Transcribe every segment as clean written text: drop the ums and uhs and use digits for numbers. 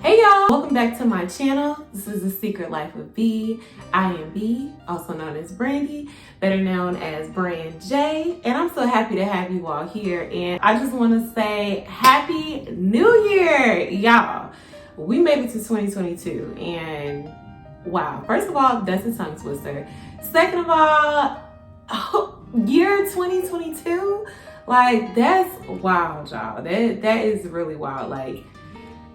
Hey y'all, welcome back to my channel. This is The Secret Life of B. I am B, also known as Brandy, better known as Brand J, and I'm so happy to have you all here. And I just want to say Happy New Year, y'all. We made it to 2022 and wow, first of all, that's a tongue twister. Second of all, year 2022, like that's wild, y'all. That is really wild. Like,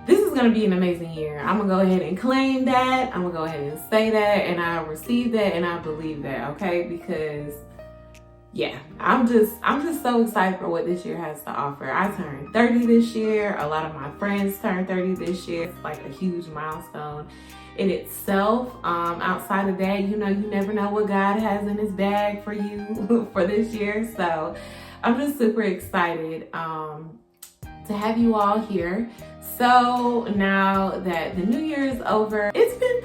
this is gonna be an amazing year. I'm gonna go ahead and claim that. I'm gonna go ahead and say that, and I receive that, and I believe that, okay? Because yeah, I'm just so excited for what this year has to offer. I turned 30 this year. A lot of my friends turned 30 this year. It's like a huge milestone in itself. Outside of that, you know, you never know what God has in his bag for you for this year. So I'm just super excited to have you all here. So now that the new year is over, it's been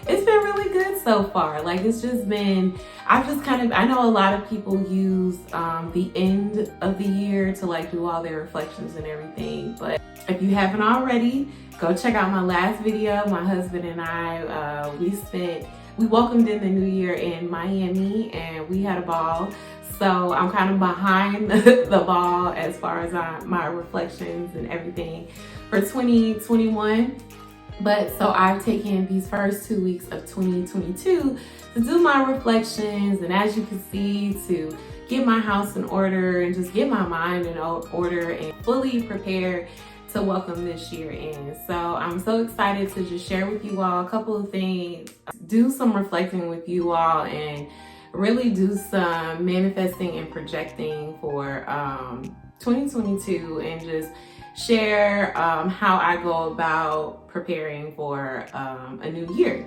really good so far. Like, it's just been, I know a lot of people use the end of the year to like do all their reflections and everything. But if you haven't already, go check out my last video. My husband and I, we welcomed in the new year in Miami and we had a ball. So I'm kind of behind the ball as far as my reflections and everything for 2021. But so I've taken these first 2 weeks of 2022 to do my reflections, and as you can see, to get my house in order and just get my mind in order and fully prepared to welcome this year in. So I'm so excited to just share with you all a couple of things, do some reflecting with you all, and really do some manifesting and projecting for 2022, and just share how I go about preparing for a new year.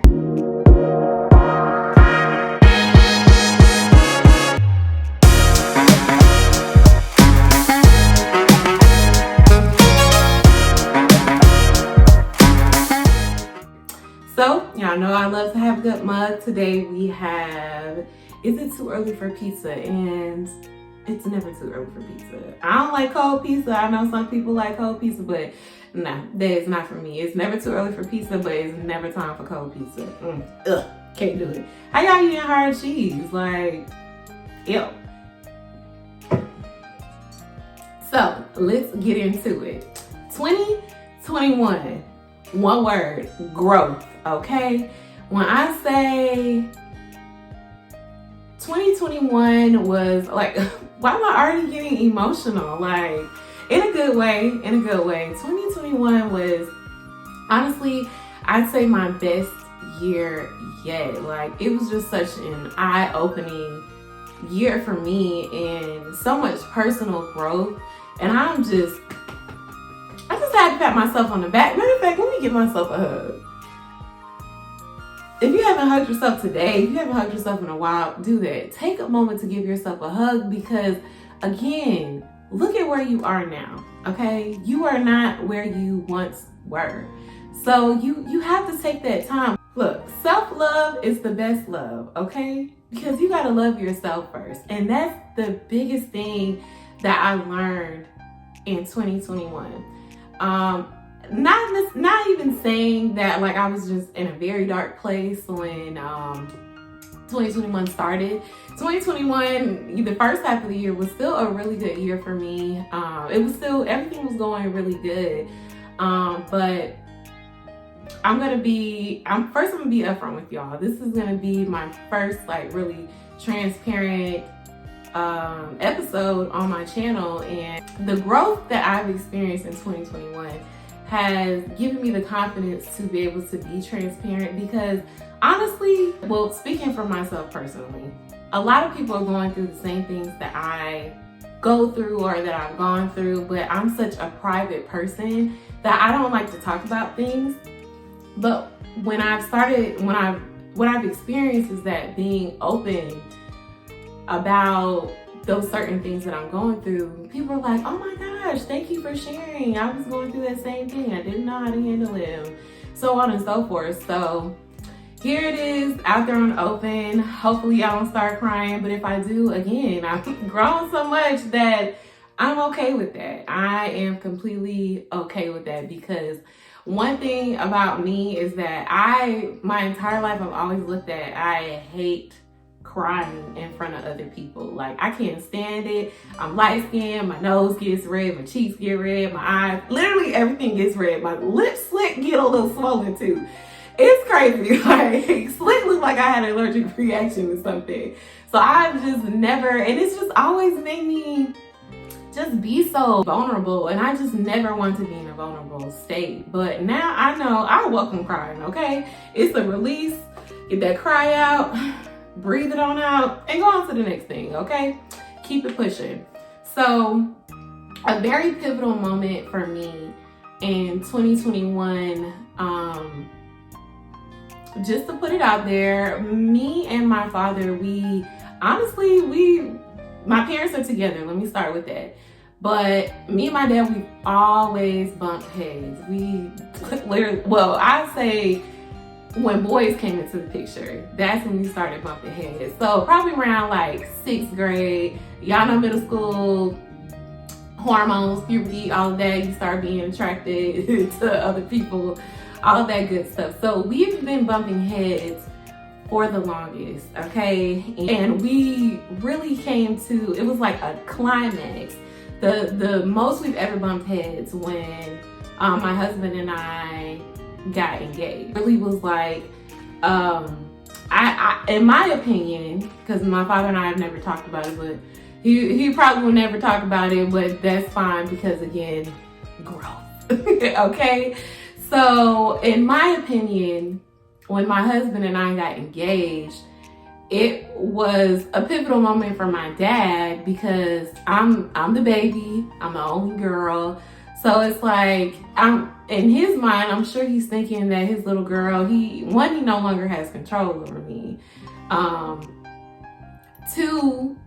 So, y'all know I love to have a good mug. Today we have, is it too early for pizza? And it's never too early for pizza. I don't like cold pizza. I know some people like cold pizza, but no, that is not for me. It's never too early for pizza, but it's never time for cold pizza. Ugh, can't do it. How y'all eating hard cheese? Like, ew. So, let's get into it. 2021, one word, growth, okay? When I say 2021 was like, why am I already getting emotional? Like, in a good way, 2021 was, honestly, I'd say my best year yet. Like, it was just such an eye-opening year for me and so much personal growth. And I just had to pat myself on the back. Matter of fact, let me give myself a hug. If you haven't hugged yourself today, if you haven't hugged yourself in a while, do that. Take a moment to give yourself a hug, because again, look at where you are now, okay? You are not where you once were. So you have to take that time. Look, self-love is the best love, okay? Because you gotta love yourself first. And that's the biggest thing that I learned in 2021. Not even saying that like I was just in a very dark place when 2021 started. 2021, the first half of the year was still a really good year for me. It was still, everything was going really good. But I'm gonna be upfront with y'all. This is gonna be my first like really transparent episode on my channel, and the growth that I've experienced in 2021 has given me the confidence to be able to be transparent, because honestly, well, speaking for myself personally, a lot of people are going through the same things that I go through or that I've gone through, but I'm such a private person that I don't like to talk about things. But what I've experienced is that being open about those certain things that I'm going through, people are like, oh my gosh, thank you for sharing. I was going through that same thing. I didn't know how to handle it, so on and so forth. So here it is out there on the open. Hopefully I don't start crying, but if I do, again, I've grown so much that I'm okay with that. I am completely okay with that, because one thing about me is that my entire life, I've always looked at, I hate crying in front of other people. Like, I can't stand it. I'm light skinned, my nose gets red, my cheeks get red, my eyes, literally everything gets red. My lips slick get a little swollen too. It's crazy. Like, slick looked like I had an allergic reaction to something. So I've just never, and it's just always made me just be so vulnerable, and I just never want to be in a vulnerable state. But now I know I welcome crying, okay? It's a release. Get that cry out, breathe it on out, and go on to the next thing, okay? Keep it pushing. So a very pivotal moment for me in 2021, just to put it out there, me and my father, my parents are together. Let me start with that. But me and my dad, we always bumped heads. We literally, well, I say when boys came into the picture, that's when we started bumping heads. So probably around like 6th grade, y'all know middle school, hormones, puberty, all of that, you start being attracted to other people, all of that good stuff. So we've been bumping heads for the longest, okay? And we really came to, it was like a climax. The most we've ever bumped heads when my husband and I got engaged. It really was like, I in my opinion, because my father and I have never talked about it, but he probably will never talk about it, but that's fine because, again, growth, okay? So in my opinion, when my husband and I got engaged, it was a pivotal moment for my dad because I'm the baby, I'm the only girl. So it's like, in his mind, I'm sure he's thinking that his little girl, he no longer has control over me. 2,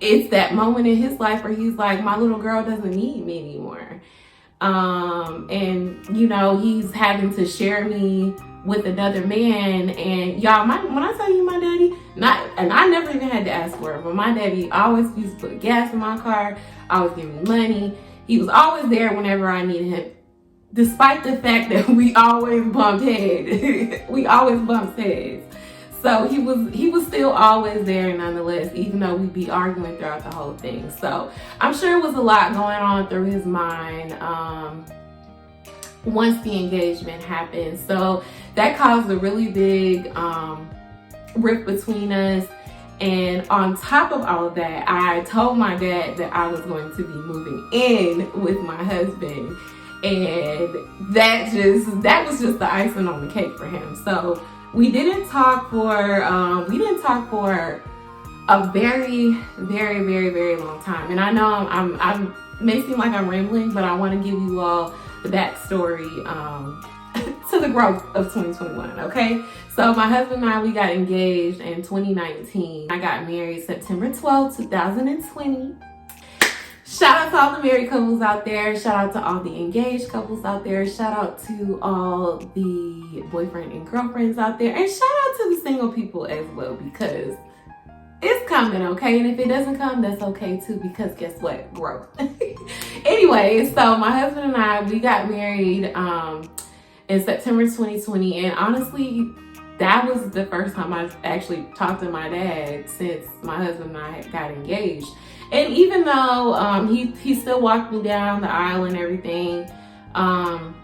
it's that moment in his life where he's like, my little girl doesn't need me anymore. And you know, he's having to share me with another man. And y'all, when I tell you my daddy, and I never even had to ask for it, but my daddy always used to put gas in my car, always give me money. He was always there whenever I needed him, despite the fact that we always bumped heads. We always bumped heads. So he was still always there nonetheless, even though we'd be arguing throughout the whole thing. So I'm sure it was a lot going on through his mind once the engagement happened. So that caused a really big rift between us. And on top of all of that, I told my dad that I was going to be moving in with my husband. And that was just the icing on the cake for him. So we didn't talk for a very, very, very, very long time. And I know I may seem like I'm rambling, but I want to give you all the backstory to the growth of 2021, okay? So my husband and I, we got engaged in 2019. I got married September 12th, 2020. Shout out to all the married couples out there. Shout out to all the engaged couples out there. Shout out to all the boyfriend and girlfriends out there. And shout out to the single people as well, because it's coming, okay? And if it doesn't come, that's okay too, because guess what? Growth. Anyway, so my husband and I, we got married in September 2020. And honestly, that was the first time I actually talked to my dad since my husband and I got engaged. And even though he still walked me down the aisle and everything, and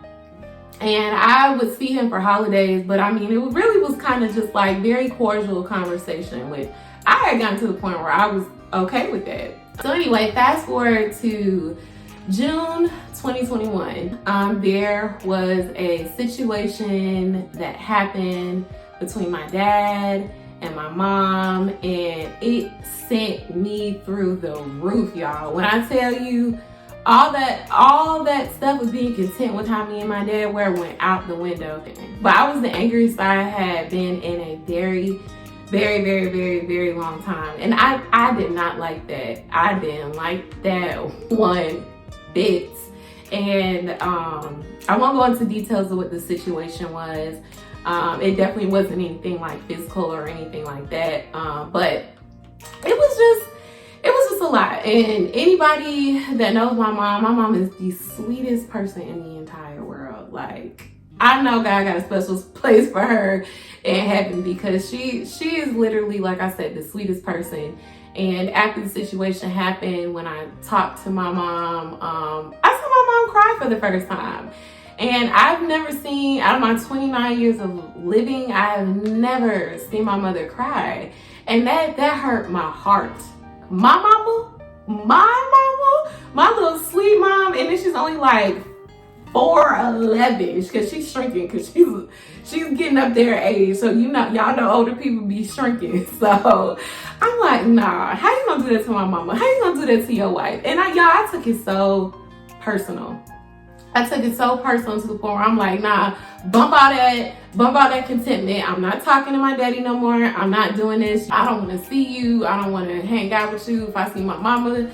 I would see him for holidays, but I mean, it really was kind of just like very cordial conversation. I had gotten to the point where I was okay with that. So anyway, fast forward to June 2021. There was a situation that happened between my dad and my mom, and it sent me through the roof, y'all. When I tell you all that stuff of being content with how me and my dad were went out the window. But I was the angriest I had been in a very, very, very, very, very long time. And I did not like that. I didn't like that one bit. And I won't go into details of what the situation was. It definitely wasn't anything like physical or anything like that. But it was just just a lot. And anybody that knows my mom is the sweetest person in the entire world. Like, I know God got a special place for her in heaven, because she is literally, like I said, the sweetest person. And after the situation happened, when I talked to my mom, I saw my mom cry for the first time. And I've never seen, out of my 29 years of living, I have never seen my mother cry. And that hurt my heart. My mama, my little sweet mom, and then she's only like 4'11", because she's shrinking, because she's getting up there in age. So y'all know older people be shrinking. So I'm like, nah, how you gonna do that to my mama? How you gonna do that to your wife? And I took it so personal. I took it so personal to the point where I'm like, nah, bump all that contentment. I'm not talking to my daddy no more. I'm not doing this. I don't want to see you. I don't want to hang out with you. If I see my mama's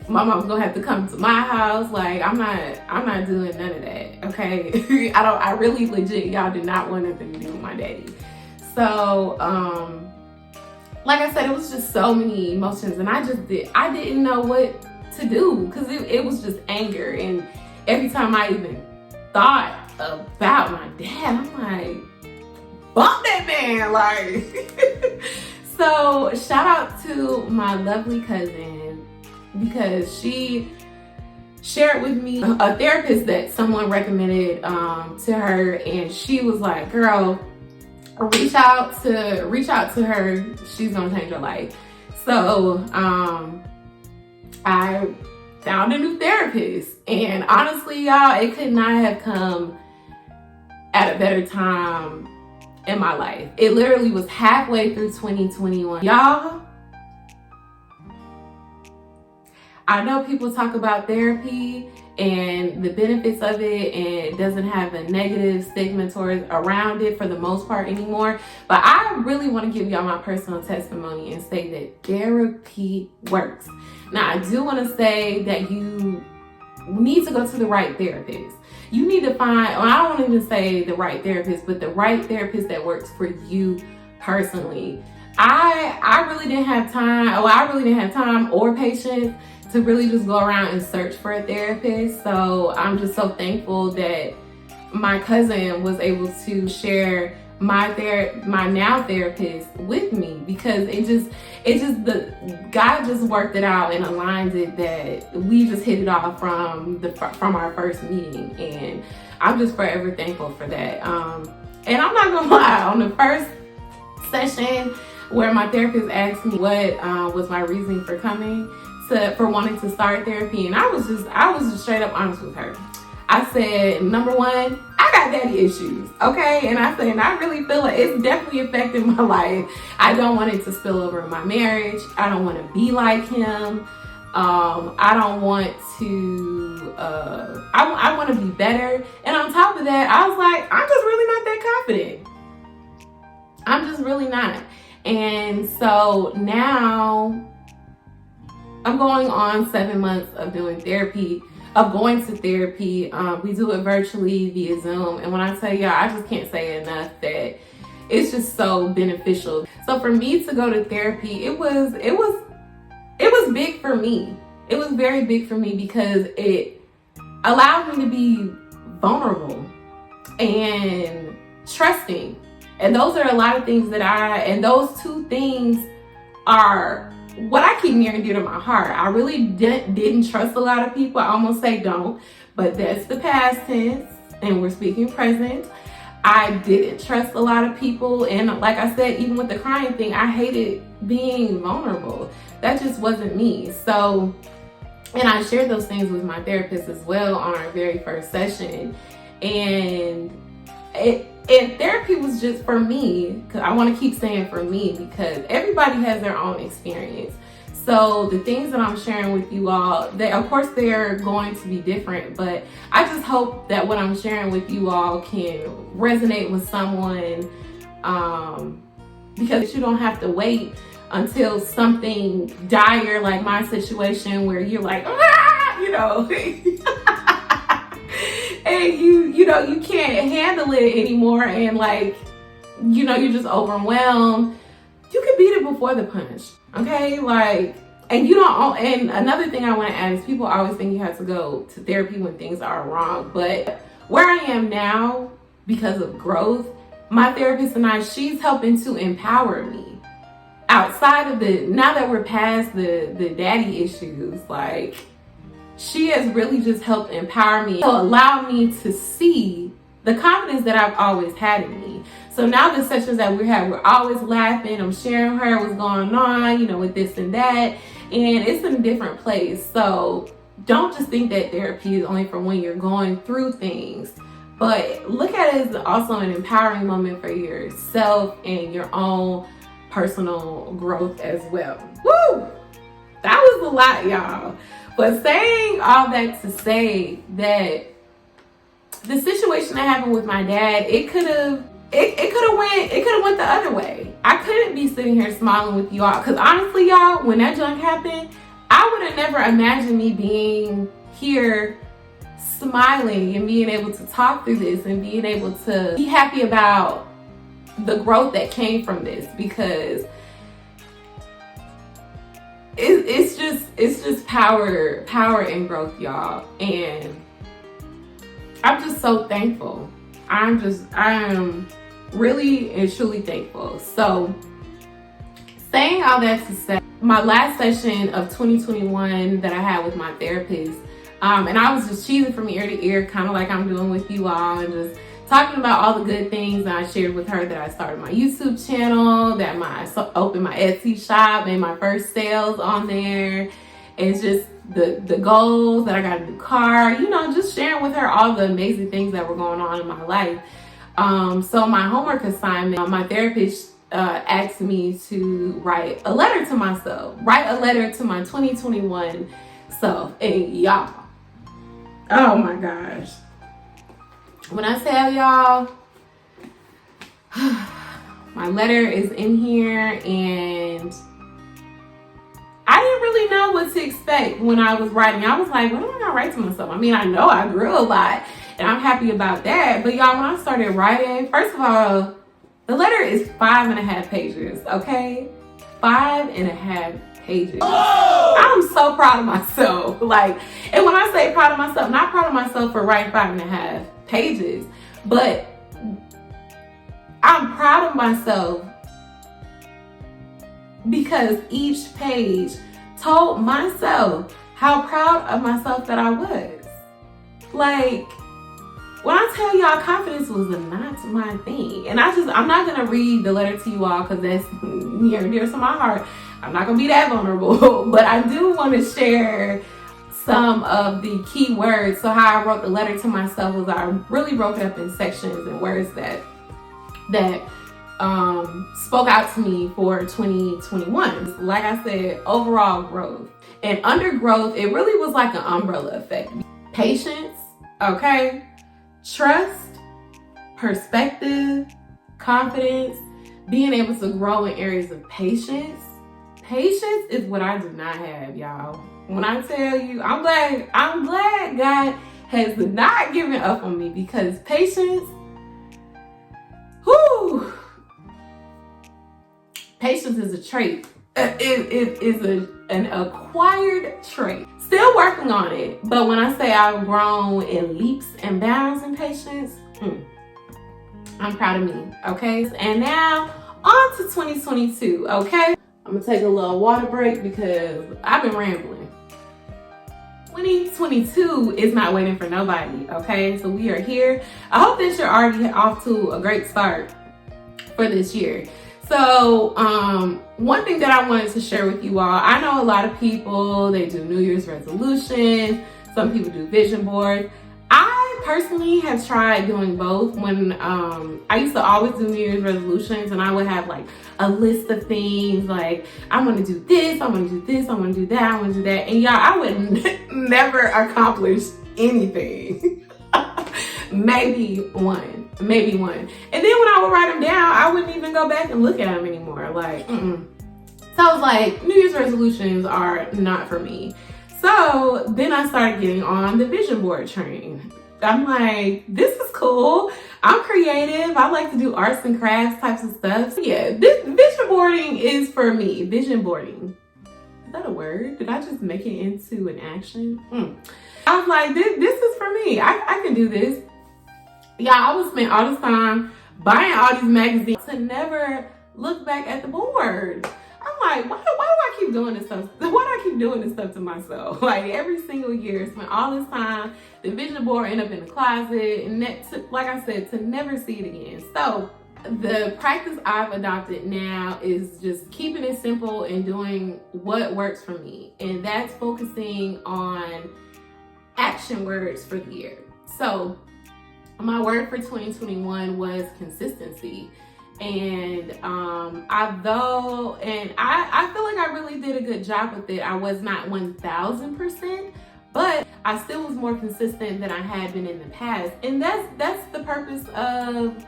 gonna have to come to my house. Like, I'm not doing none of that. Okay. I really legit, y'all did not want nothing to do with my daddy. So, like I said, it was just so many emotions, and I didn't know what to do, because it was just anger. And every time I even thought about my dad, I'm like, bump that man, like. So shout out to my lovely cousin, because she shared with me a therapist that someone recommended to her, and she was like, girl, reach out to her. She's gonna change your life. So I found a new therapist, and honestly, y'all, it could not have come at a better time in my life. It literally was halfway through 2021. Y'all, I know people talk about therapy and the benefits of it, and it doesn't have a negative stigma around it for the most part anymore. But I really want to give y'all my personal testimony and say that therapy works. Now, I do want to say that you need to go to the right therapist. You need to find, well, I don't even say the right therapist, but the right therapist that works for you personally. I really didn't have time or patience to really just go around and search for a therapist. So I'm just so thankful that my cousin was able to share my now therapist with me, because God just worked it out and aligned it that we just hit it off from our first meeting, and I'm just forever thankful for that. And I'm not gonna lie, on the first session where my therapist asked me what was my reasoning for wanting to start therapy, and I was just straight up honest with her. I said, number one, I got daddy issues, okay? And I said, and I really feel like it's definitely affecting my life. I don't want it to spill over in my marriage. I don't want to be like him. I don't want to, I want to be better. And on top of that, I was like, I'm just really not that confident. I'm just really not. And so now I'm going on 7 months of going to therapy. We do it virtually via Zoom. And when I tell y'all, I just can't say enough that it's just so beneficial. So for me to go to therapy, it was big for me. It was very big for me, because it allowed me to be vulnerable and trusting. And those are a lot of things and those two things are what I keep near and dear to my heart. I really didn't trust a lot of people. I almost say don't, but that's the past tense, and we're speaking present. I didn't trust a lot of people, and like I said, even with the crying thing, I hated being vulnerable. That just wasn't me. So, and I shared those things with my therapist as well on our very first session, and therapy was just for me, because I want to keep saying for me, because everybody has their own experience. So the things that I'm sharing with you all, of course they're going to be different, but I just hope that what I'm sharing with you all can resonate with someone, because you don't have to wait until something dire like my situation, where you're like, and you can't handle it anymore, and you're just overwhelmed. You can beat it before the punch, okay? Like, And you don't, and another thing I want to add is people always think you have to go to therapy when things are wrong. But where I am now, because of growth, my therapist and I, she's helping to empower me. Outside of now that we're past the daddy issues, like, she has really just helped empower me, to allow me to see the confidence that I've always had in me. So now the sessions that we're always laughing. I'm sharing her what's going on, you know, with this and that. And it's in a different place. So don't just think that therapy is only for when you're going through things. But look at it as also an empowering moment for yourself and your own personal growth as well. Woo! That was a lot, y'all. But saying all that to say that the situation that happened with my dad, it could have went the other way. I couldn't be sitting here smiling with you all, because honestly, y'all, when that junk happened, I would have never imagined me being here smiling and being able to talk through this and being able to be happy about the growth that came from this, because it's just power and growth, y'all. And I'm just so thankful. I am really and truly thankful. So saying all that to say, my last session of 2021 that I had with my therapist, and I was just cheesing from ear to ear, kind of like I'm doing with you all, and just talking about all the good things that I shared with her, that I started my YouTube channel, that I opened my Etsy shop, made my first sales on there. It's just the goals, that I got a new car, you know, just sharing with her all the amazing things that were going on in my life. So my homework assignment, my therapist asked me to write a letter to myself, write a letter to my 2021 self. And y'all, oh my gosh. When I tell y'all, my letter is in here, and I didn't really know what to expect when I was writing. I was like, what am I gonna write to myself? I mean, I know I grew a lot, and I'm happy about that. But y'all, when I started writing, first of all, the letter is 5.5 pages, okay? 5.5 pages. Oh! I'm so proud of myself. Like, and when I say proud of myself, not proud of myself for writing 5.5 pages, but I'm proud of myself because each page told myself how proud of myself that I was. Like, when I tell y'all, confidence was not my thing. And I'm not gonna read the letter to you all because that's near and dear to my heart. I'm not gonna be that vulnerable, but I do want to share some of the key words. So how I wrote the letter to myself was I really broke it up in sections and words that spoke out to me for 2021. Like I said, overall growth. And under growth, it really was like an umbrella effect. Patience, okay? Trust, perspective, confidence, being able to grow in areas of patience. Patience is what I do not have, y'all. When I tell you, I'm glad God has not given up on me, because patience, whoo, patience is a trait. It is an acquired trait. Still working on it, but when I say I've grown in leaps and bounds in patience, I'm proud of me, okay? And now, on to 2022, okay? I'm gonna take a little water break because I've been rambling. 2022 is not waiting for nobody, okay? So we are here. I hope that you're already off to a great start for this year. So one thing that I wanted to share with you all, I know a lot of people, they do New Year's resolutions. Some people do vision boards. I personally have tried doing both. When I used to always do New Year's resolutions, and I would have like a list of things like, I want to do this, I want to do this, I want to do that, I want to do that. And y'all, I would never accomplish anything. Maybe one. And then when I would write them down, I wouldn't even go back and look at them anymore. Like, So I was like, New Year's resolutions are not for me. So then I started getting on the vision board train. I'm like, this is cool. I'm creative. I like to do arts and crafts types of stuff. So yeah, this vision boarding is for me. Vision boarding. Is that a word? Did I just make it into an action? I was like, this is for me. I can do this. Yeah, I would spend all this time buying all these magazines to never look back at the board. I'm like, why do I keep doing this stuff? Why do I keep doing this stuff to myself? Like every single year, spend all this time, the vision board end up in the closet, and like I said, to never see it again. So the practice I've adopted now is just keeping it simple and doing what works for me. And that's focusing on action words for the year. So my word for 2021 was consistency. And I feel like I really did a good job with it. I was not 1000%, but I still was more consistent than I had been in the past. And that's the purpose of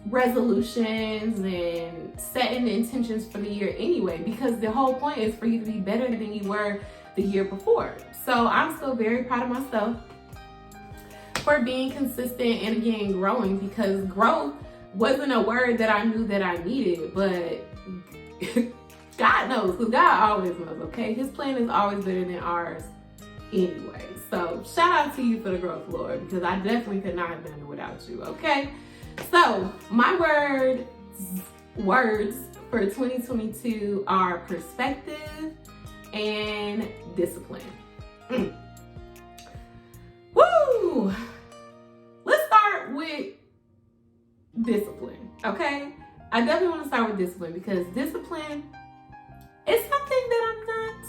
resolutions and setting intentions for the year anyway, because the whole point is for you to be better than you were the year before. So I'm still very proud of myself for being consistent and again growing, because growth wasn't a word that I knew that I needed, but God knows, because God always knows, okay? His plan is always better than ours anyway. So shout out to you for the growth, Lord, because I definitely could not have done it without you, okay? So my words for 2022 are perspective and discipline. Woo! Let's start with discipline, okay? I definitely want to start with discipline, because discipline is something that I'm not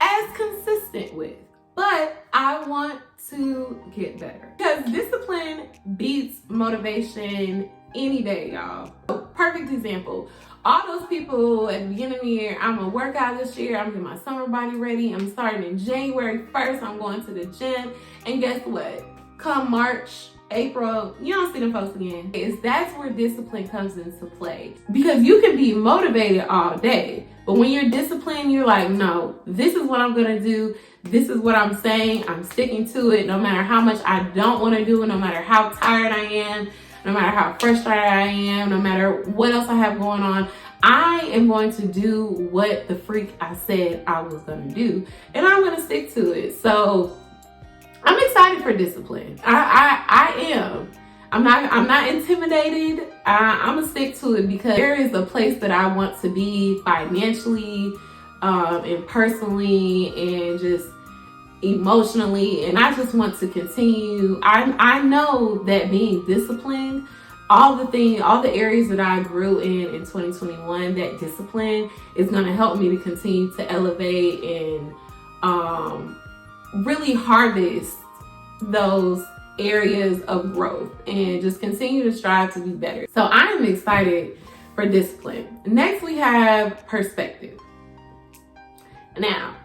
as consistent with, but I want to get better, because discipline beats motivation any day, y'all. Perfect example. All those people at the beginning of the year, I'm gonna work out this year, I'm getting my summer body ready, I'm starting in January 1st, I'm going to the gym, and guess what? Come March, April, you don't see them folks again. That's where discipline comes into play, because you can be motivated all day, but when you're disciplined, you're like, no, this is what I'm gonna do, this is what I'm saying, I'm sticking to it, no matter how much I don't want to do it, no matter how tired I am, no matter how frustrated I am, no matter what else I have going on, I am going to do what the freak I said I was gonna do, and I'm gonna stick to it. So I'm excited for discipline. I am. I'm not intimidated. I'm gonna stick to it, because there is a place that I want to be financially, and personally, and just emotionally, and I just want to continue. I know that being disciplined, all the areas that I grew in 2021, that discipline is going to help me to continue to elevate and really harvest those areas of growth and just continue to strive to be better. So I am excited for discipline. Next, we have perspective. Now,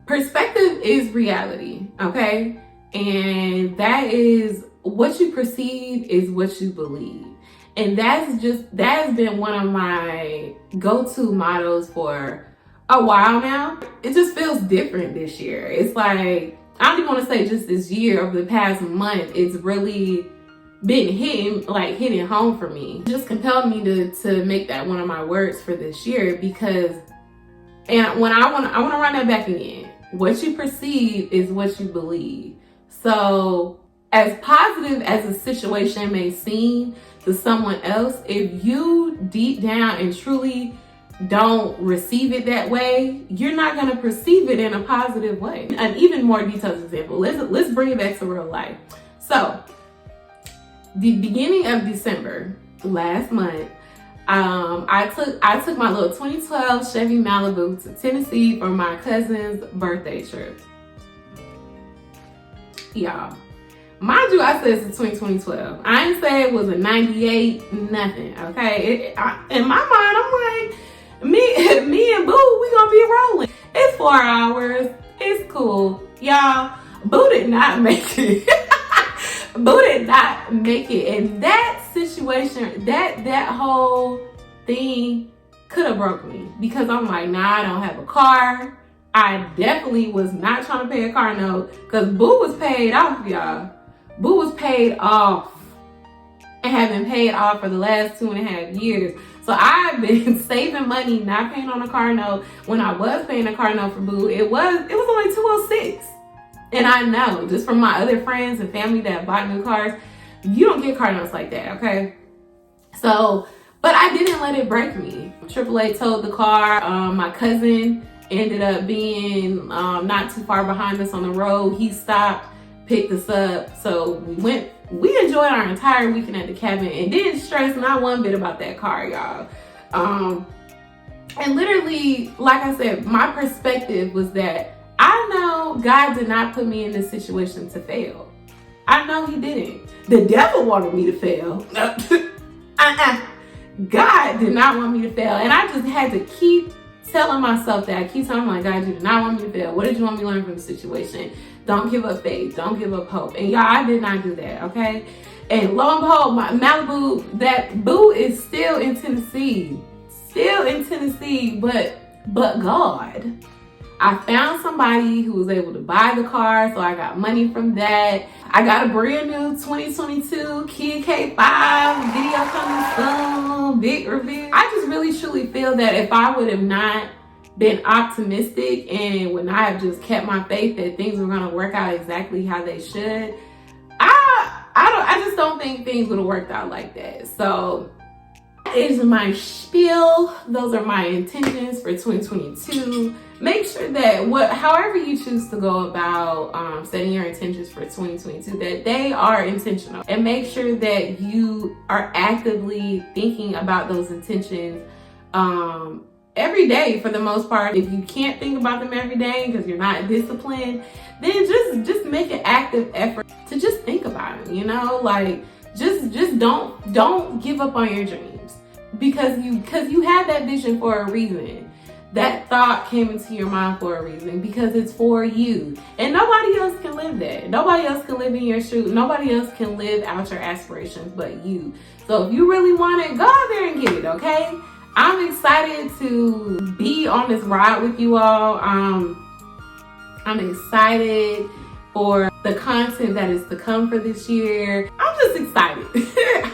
perspective is reality, okay? And that is what you perceive is what you believe. And that has been one of my go-to mottos for a while now. It just feels different this year. It's like, I don't even want to say just this year, over the past month, it's really been hitting home for me. It just compelled me to make that one of my words for this year, because, and when I want to run that back again. What you perceive is what you believe. So as positive as a situation may seem to someone else, if you deep down and truly don't receive it that way, you're not going to perceive it in a positive way. An even more detailed example, let's bring it back to real life. So the beginning of December, last month, I took my little 2012 Chevy Malibu to Tennessee for my cousin's birthday trip. Y'all, mind you, I said it's 2012. I didn't say it was a 98, nothing, okay? In my mind, I'm like, me and Boo, we gonna be rolling. It's 4 hours, it's cool. Y'all, Boo did not make it. Boo did not make it, and that situation, that whole thing could have broke me, because I'm like, nah, I don't have a car. I definitely was not trying to pay a car note, because Boo was paid off, y'all. Boo was paid off. and have been paid off for the last 2.5 years. So I've been saving money, not paying on a car note. When I was paying a car note for Boo, it was only $206. And I know, just from my other friends and family that bought new cars, you don't get car notes like that, okay? So, but I didn't let it break me. AAA towed the car. My cousin ended up being not too far behind us on the road. He stopped, picked us up. So we enjoyed our entire weekend at the cabin and didn't stress not one bit about that car, y'all. And literally, like I said, my perspective was that I know God did not put me in this situation to fail. I know he didn't. The devil wanted me to fail. God did not want me to fail. And I just had to keep telling myself that. I keep telling my God, you did not want me to fail. What did you want me to learn from the situation? Don't give up faith. Don't give up hope. And y'all, I did not do that, okay? And lo and behold, my Malibu, that Boo is still in Tennessee. Still in Tennessee, but God. I found somebody who was able to buy the car, so I got money from that. I got a brand new 2022 Kia K5, video coming soon, big review. I just really truly feel that if I would have not been optimistic and would not have just kept my faith that things were gonna work out exactly how they should, I just don't think things would have worked out like that. So that is my spiel. Those are my intentions for 2022. Make sure that however you choose to go about setting your intentions for 2022, that they are intentional, and make sure that you are actively thinking about those intentions every day for the most part. If you can't think about them every day because you're not disciplined, then just make an active effort to just think about them, you know? Like just don't give up on your dreams because you had that vision for a reason. That thought came into your mind for a reason, because it's for you. And nobody else can live that. Nobody else can live in your shoes. Nobody else can live out your aspirations but you. So if you really want it, go out there and get it, okay? I'm excited to be on this ride with you all. I'm excited for the content that is to come for this year. I'm just excited.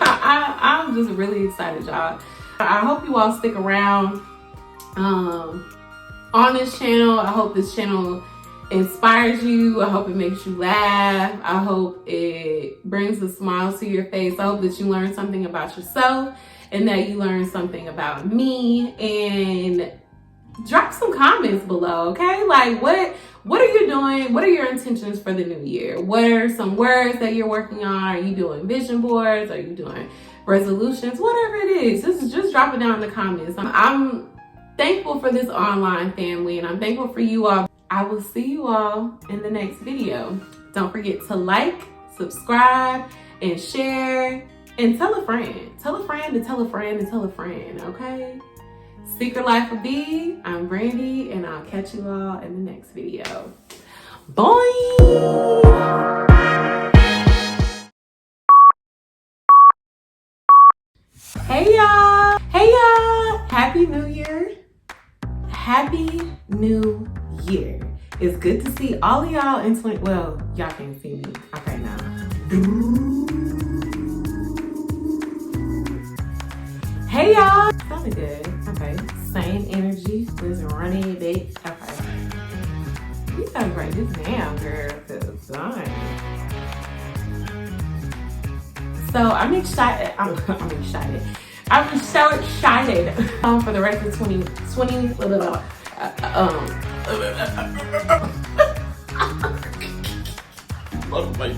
I'm just really excited, y'all. I hope you all stick around on this channel. I hope this channel inspires you. I hope it makes you laugh. I hope it brings a smile to your face. I hope that you learn something about yourself and that you learn something about me. And drop some comments below, okay? Like what are you doing? What are your intentions for the new year? What are some words that you're working on? Are you doing vision boards? Are you doing resolutions? Whatever it is, just drop it down in the comments. I'm thankful for this online family, and I'm thankful for you all. I will see you all in the next video. Don't forget to like, subscribe, and share, and tell a friend. Tell a friend to tell a friend to tell a friend, okay? Secret Life of B, I'm Brandy, and I'll catch you all in the next video. Bye! Hey y'all! Hey y'all! Happy New Year! Happy New Year! It's good to see all of y'all in well, y'all can't see me. Okay, now. Hey y'all! Sounded good. Okay. Same energy. Let's run it, bitch. Okay. You gotta write this down, girl. Cause darn. So I'm excited. I'm excited. I'm so excited for the rest of 2020. Oh my